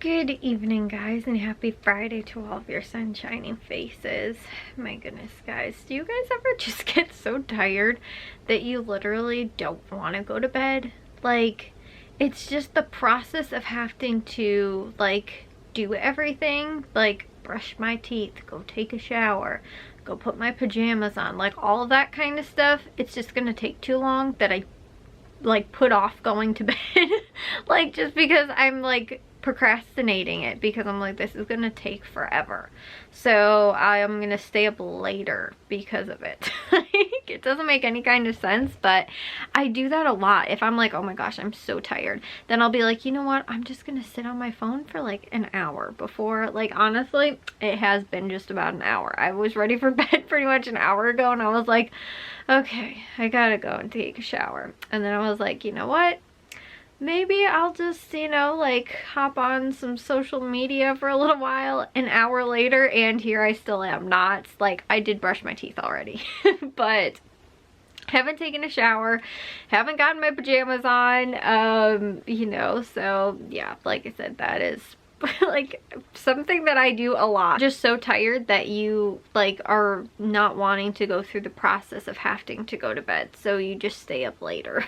Good evening, guys, and happy Friday to all of your sun-shining faces. My goodness, guys, do you guys ever just get so tired that you literally don't want to go to bed? Like, it's just the process of having to, like, do everything, like brush my teeth, go take a shower, go put my pajamas on, like all of that kind of stuff. It's just gonna take too long that I like put off going to bed like just because I'm like procrastinating it, because I'm like, this is gonna take forever, so I'm gonna stay up later because of it. It doesn't make any kind of sense, but I do that a lot. If I'm like, oh my gosh, I'm so tired, then I'll be like, you know what, I'm just gonna sit on my phone for like an hour before. Like, honestly, it has been just about an hour. I was ready for bed pretty much an hour ago, and I was like, okay, I gotta go and take a shower. And then I was like, you know what, maybe I'll just, you know, like hop on some social media for a little while. An hour later, and here I still am not. Like, I did brush my teeth already, but haven't taken a shower, haven't gotten my pajamas on, you know, so yeah, like I said, that is like something that I do a lot. Just so tired that you like are not wanting to go through the process of having to go to bed, so you just stay up later.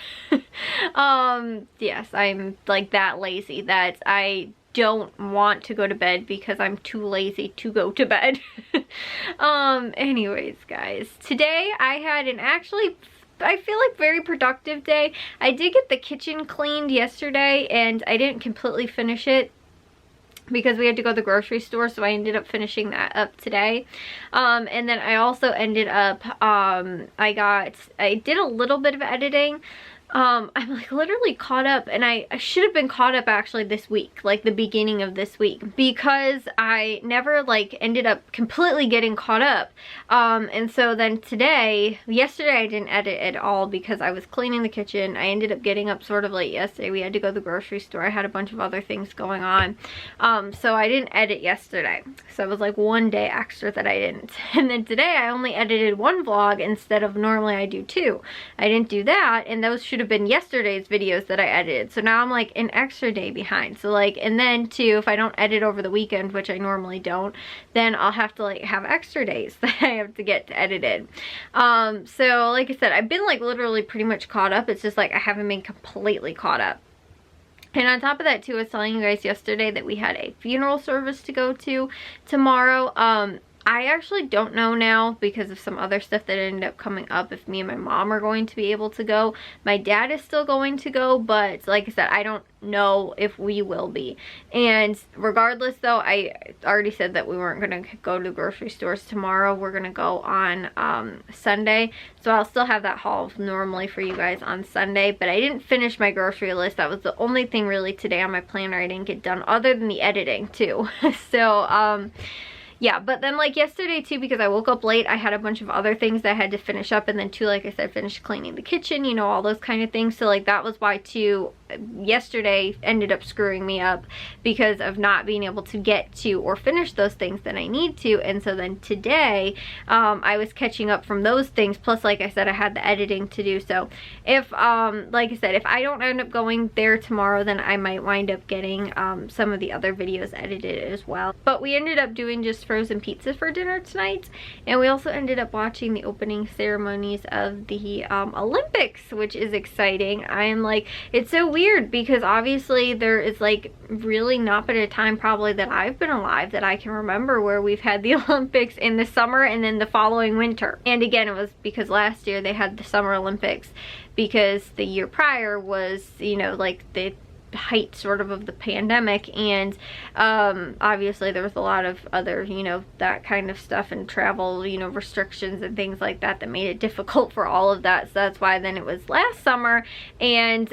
Yes, I'm like that lazy that I don't want to go to bed because I'm too lazy to go to bed. Anyways, guys, today I had an actually, I feel like, very productive day. I did get the kitchen cleaned yesterday and I didn't completely finish it because we had to go to the grocery store, so I ended up finishing that up today. And then I also ended up, I did a little bit of editing. I'm like literally caught up, and I should have been caught up actually this week, like the beginning of this week, because I never like ended up completely getting caught up. And so then yesterday I didn't edit at all because I was cleaning the kitchen. I ended up getting up sort of late yesterday. We had to go to the grocery store. I had a bunch of other things going on. So I didn't edit yesterday. So it was like one day extra that I didn't. And then today I only edited one vlog instead of normally I do two. I didn't do that, and those should have been yesterday's videos that I edited. So now I'm like an extra day behind. So like, and then too, if I don't edit over the weekend, which I normally don't, then I'll have to like have extra days that I have to get edited. So like I said, I've been like literally pretty much caught up. It's just like I haven't been completely caught up. And on top of that too, I was telling you guys yesterday that we had a funeral service to go to tomorrow. I actually don't know now, because of some other stuff that ended up coming up, if me and my mom are going to be able to go. My dad is still going to go, but like I said, I don't know if we will be. And regardless though, I already said that we weren't going to go to grocery stores tomorrow. We're going to go on Sunday. So I'll still have that haul normally for you guys on Sunday, but I didn't finish my grocery list. That was the only thing really today on my planner I didn't get done, other than the editing too. So yeah, but then like yesterday too, because I woke up late, I had a bunch of other things that I had to finish up, and then too, like I said, finished cleaning the kitchen, you know, all those kind of things. So like that was why too, yesterday ended up screwing me up because of not being able to get to or finish those things that I need to. And so then today I was catching up from those things, plus like I said, I had the editing to do. So if like I said, if I don't end up going there tomorrow, then I might wind up getting some of the other videos edited as well. But we ended up doing just frozen pizza for dinner tonight, and we also ended up watching the opening ceremonies of the Olympics, which is exciting. I am like, it's so weird because obviously there is like really not been a time probably that I've been alive that I can remember where we've had the Olympics in the summer and then the following winter. And again, it was because last year they had the Summer Olympics, because the year prior was, you know, like the height sort of the pandemic, and obviously there was a lot of other, you know, that kind of stuff, and travel, you know, restrictions and things like that that made it difficult for all of that. So that's why then it was last summer. And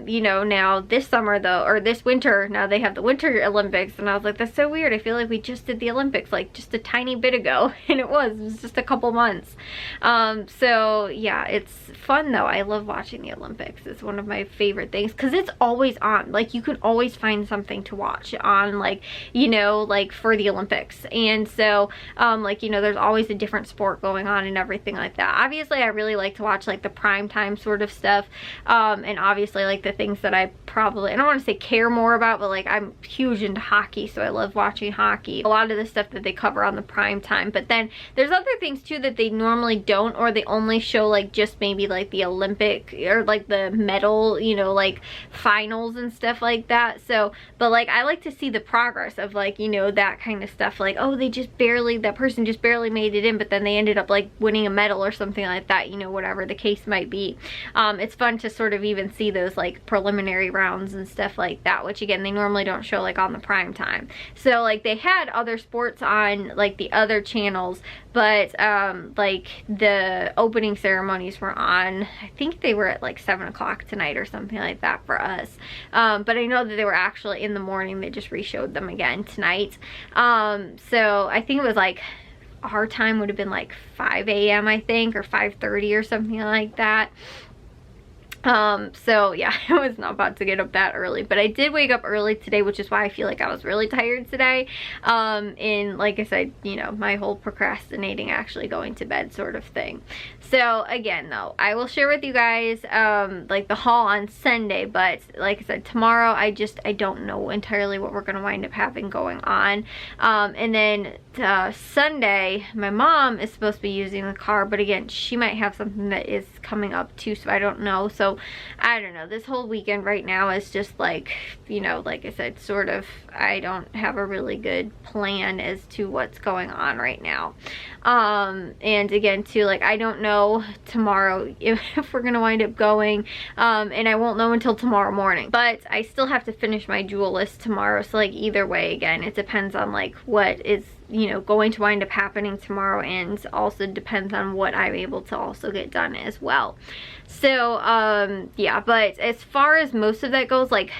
you know, now this summer though, or this winter, now they have the Winter Olympics, and I was like, that's so weird. I feel like we just did the Olympics like just a tiny bit ago, and it was just a couple months. So yeah, it's fun though. I love watching the Olympics. It's one of my favorite things because it's always on on. Like, you can always find something to watch on, like, you know, like for the Olympics. And so like, you know, there's always a different sport going on and everything like that. Obviously I really like to watch like the prime time sort of stuff, and obviously like the things that I probably, I don't want to say care more about, but like I'm huge into hockey, so I love watching hockey. A lot of the stuff that they cover on the prime time. But then there's other things too that they normally don't, or they only show like just maybe like the Olympic or like the medal, you know, like finals and stuff like that. So, but like I like to see the progress of like, you know, that kind of stuff. Like, oh, they just barely, that person just barely made it in, but then they ended up like winning a medal or something like that, you know, whatever the case might be. It's fun to sort of even see those like preliminary rounds and stuff like that, which again, they normally don't show like on the prime time. So like they had other sports on like the other channels, but like the opening ceremonies were on, I think they were at like 7 o'clock tonight or something like that for us. But I know that they were actually in the morning. They just re-showed them again tonight. So I think it was like, our time would have been like 5 a.m. I think, or 5:30 or something like that. So yeah, I was not about to get up that early, but I did wake up early today, which is why I feel like I was really tired today. And like I said, you know, my whole procrastinating actually going to bed sort of thing. So again though, I will share with you guys like the haul on Sunday, but like I said, tomorrow I don't know entirely what we're gonna wind up having going on. And then Sunday, my mom is supposed to be using the car, but again, she might have something that is coming up too, so I don't know. So I don't know, this whole weekend right now is just like, you know, like I said, sort of, I don't have a really good plan as to what's going on right now. And again too, like I don't know tomorrow if we're gonna wind up going, and I won't know until tomorrow morning, but I still have to finish my jewel list tomorrow. So like either way, again, it depends on like what is, you know, going to wind up happening tomorrow, and also depends on what I'm able to also get done as well. So yeah, but as far as most of that goes, like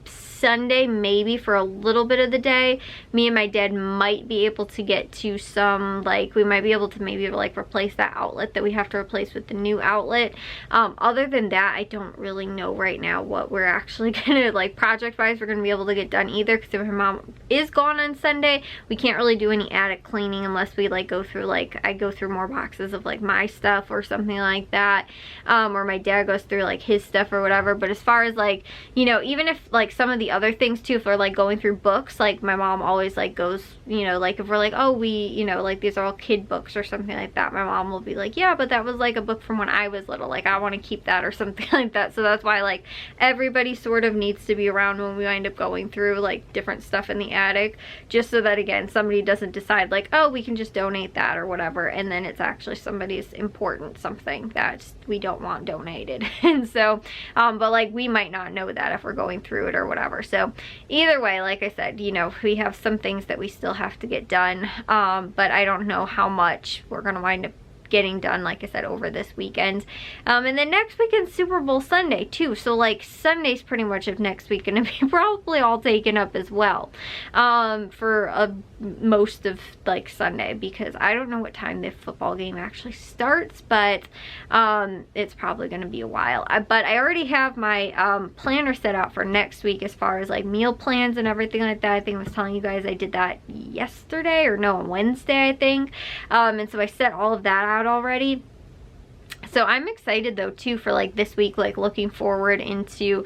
Sunday, maybe for a little bit of the day, me and my dad might be able to get to some, like, we might be able to maybe like replace that outlet that we have to replace with the new outlet. Other than that, I don't really know right now what we're actually gonna, like, project wise, we're gonna be able to get done either, because if my mom is gone on Sunday, we can't really do any attic cleaning unless we like go through, like, I go through more boxes of like my stuff or something like that, or my dad goes through like his stuff or whatever. But as far as like, you know, even if like some of the other things too, if we're like going through books, like my mom always like goes, you know, like if we're like, oh, we, you know, like these are all kid books or something like that, my mom will be like, yeah, but that was like a book from when I was little, like I want to keep that or something like that. So that's why like everybody sort of needs to be around when we wind up going through like different stuff in the attic, just so that again somebody doesn't decide like, oh, we can just donate that or whatever, and then it's actually somebody's important something that we don't want donated. And so but like we might not know that if we're going through it or whatever. So either way, like I said, you know, we have some things that we still have to get done, but I don't know how much we're gonna wind up getting done, like I said, over this weekend. And then next weekend, Super Bowl Sunday too, so like Sunday's pretty much of next week gonna be probably all taken up as well, for most of like Sunday, because I don't know what time the football game actually starts, but it's probably gonna be a while. But I already have my planner set out for next week as far as like meal plans and everything like that. I think I was telling you guys I did that yesterday, or no, on Wednesday I think, and so I set all of that out already. So I'm excited though too for like this week, like looking forward into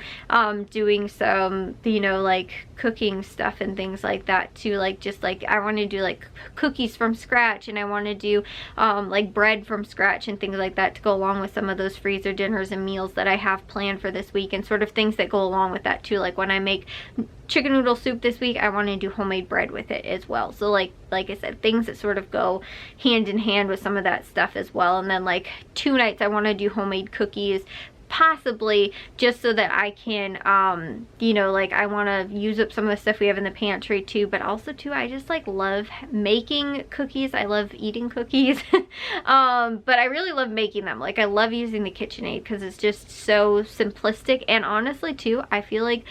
doing some, you know, like cooking stuff and things like that too. Like just like I want to do like cookies from scratch, and I want to do like bread from scratch and things like that to go along with some of those freezer dinners and meals that I have planned for this week, and sort of things that go along with that too. Like when I make chicken noodle soup this week, I want to do homemade bread with it as well. So like I said, things that sort of go hand in hand with some of that stuff as well. And then like 2 nights I want to do homemade cookies, possibly just so that I can you know, like I want to use up some of the stuff we have in the pantry too, but also too I just like love making cookies. I love eating cookies but I really love making them. Like I love using the KitchenAid because it's just so simplistic, and honestly too I feel like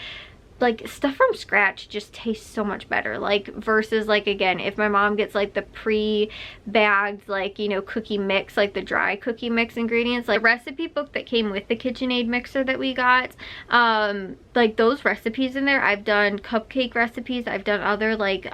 like stuff from scratch just tastes so much better, like versus like, again, if my mom gets like the pre-bagged, like, you know, cookie mix, like the dry cookie mix ingredients, like the recipe book that came with the KitchenAid mixer that we got, like those recipes in there, I've done cupcake recipes, I've done other like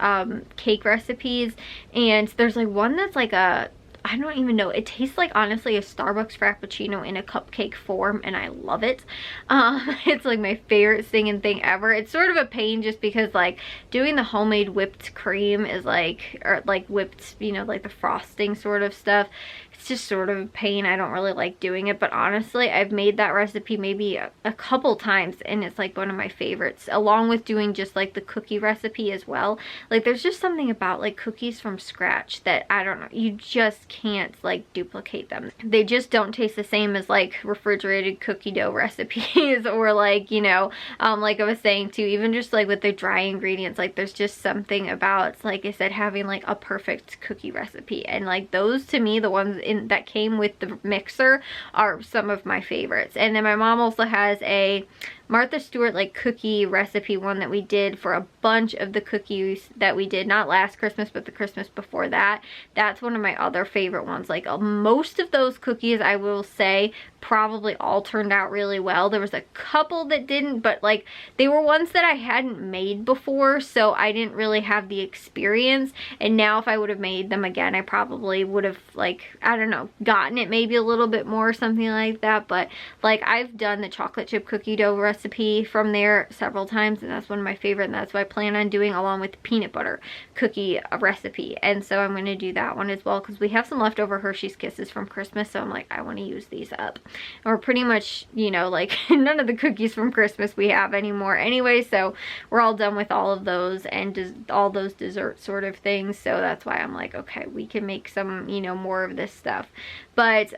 cake recipes, and there's like one that's like a, I don't even know, it tastes like honestly a Starbucks Frappuccino in a cupcake form, and I love it. It's like my favorite singing thing ever. It's sort of a pain just because like doing the homemade whipped cream is like, or like whipped, you know, like the frosting sort of stuff, it's just sort of a pain. I don't really like doing it, but honestly I've made that recipe maybe a couple times, and it's like one of my favorites, along with doing just like the cookie recipe as well. Like there's just something about like cookies from scratch that, I don't know, you just can't like duplicate them. They just don't taste the same as like refrigerated cookie dough recipes or like, you know, like I was saying too, even just like with the dry ingredients, like there's just something about, like I said, having like a perfect cookie recipe. And like those, to me, the ones that came with the mixer, are some of my favorites. And then my mom also has a Martha Stewart like cookie recipe one that we did for a bunch of the cookies that we did, not last Christmas but the Christmas before that. That's one of my other favorite ones. Like most of those cookies, I will say, probably all turned out really well. There was a couple that didn't, but like they were ones that I hadn't made before, so I didn't really have the experience. And now if I would have made them again, I probably would have, like, I don't know, gotten it maybe a little bit more or something like that. But like I've done the chocolate chip cookie dough recipe from there several times, and that's one of my favorite, and that's what I plan on doing along with the peanut butter cookie recipe. And so I'm going to do that one as well, because we have some leftover Hershey's Kisses from Christmas, so I'm like, I want to use these up. Or pretty much, you know, like none of the cookies from Christmas we have anymore anyway, so we're all done with all of those and all those dessert sort of things. So that's why I'm like, okay, we can make some, you know, more of this stuff. But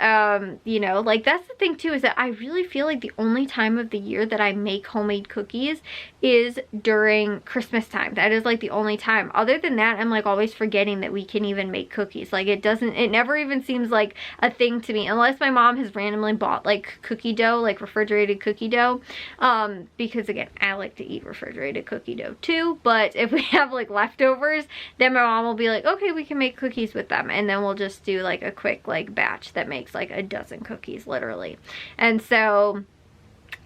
you know, like that's the thing too, is that I really feel like the only time of the year that I make homemade cookies is during Christmas time. That is like the only time. Other than that, I'm like always forgetting that we can even make cookies. Like it never even seems like a thing to me, unless my mom has randomly bought like cookie dough, like refrigerated cookie dough, because again, I like to eat refrigerated cookie dough too. But if we have like leftovers, then my mom will be like, okay, we can make cookies with them, and then we'll just do like a quick like batch that makes like a dozen cookies literally. And so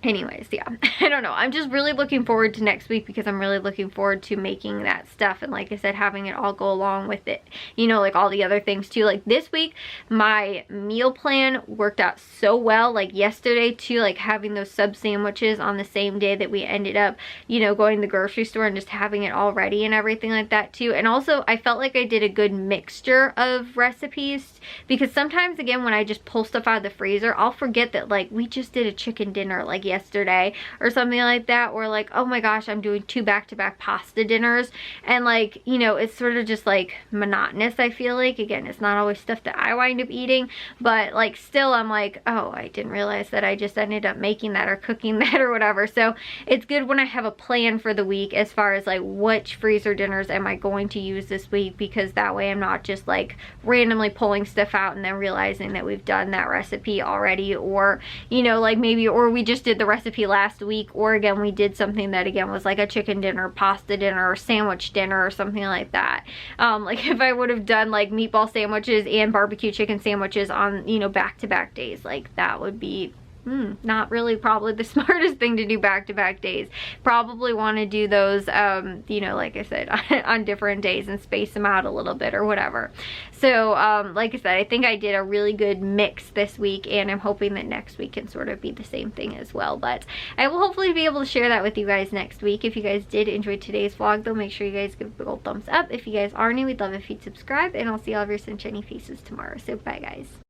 anyways, yeah, I don't know, I'm just really looking forward to next week, because I'm really looking forward to making that stuff, and like I said, having it all go along with it, you know, like all the other things too. Like this week my meal plan worked out so well, like yesterday too, like having those sub sandwiches on the same day that we ended up, you know, going to the grocery store and just having it all ready and everything like that too. And also I felt like I did a good mixture of recipes, because sometimes again when I just pull stuff out of the freezer, I'll forget that like we just did a chicken dinner like yesterday or something like that, or like, oh my gosh, I'm doing 2 back-to-back pasta dinners, and like, you know, it's sort of just like monotonous. I feel like, again, it's not always stuff that I wind up eating, but like still I'm like, oh, I didn't realize that I just ended up making that or cooking that or whatever. So it's good when I have a plan for the week as far as like which freezer dinners am I going to use this week, because that way I'm not just like randomly pulling stuff out and then realizing that we've done that recipe already, or you know, like maybe, or we just did the recipe last week, or again we did something that again was like a chicken dinner, pasta dinner, or sandwich dinner or something like that. Like if I would have done like meatball sandwiches and barbecue chicken sandwiches on, you know, back-to-back days, like that would be not really probably the smartest thing to do back-to-back days. Probably want to do those, you know, like I said, on different days and space them out a little bit or whatever. So, like I said, I think I did a really good mix this week, and I'm hoping that next week can sort of be the same thing as well. But I will hopefully be able to share that with you guys next week. If you guys did enjoy today's vlog, though, make sure you guys give a big old thumbs up. If you guys are new, we'd love if you'd subscribe, and I'll see all of your sunshiny faces tomorrow. So, bye, guys.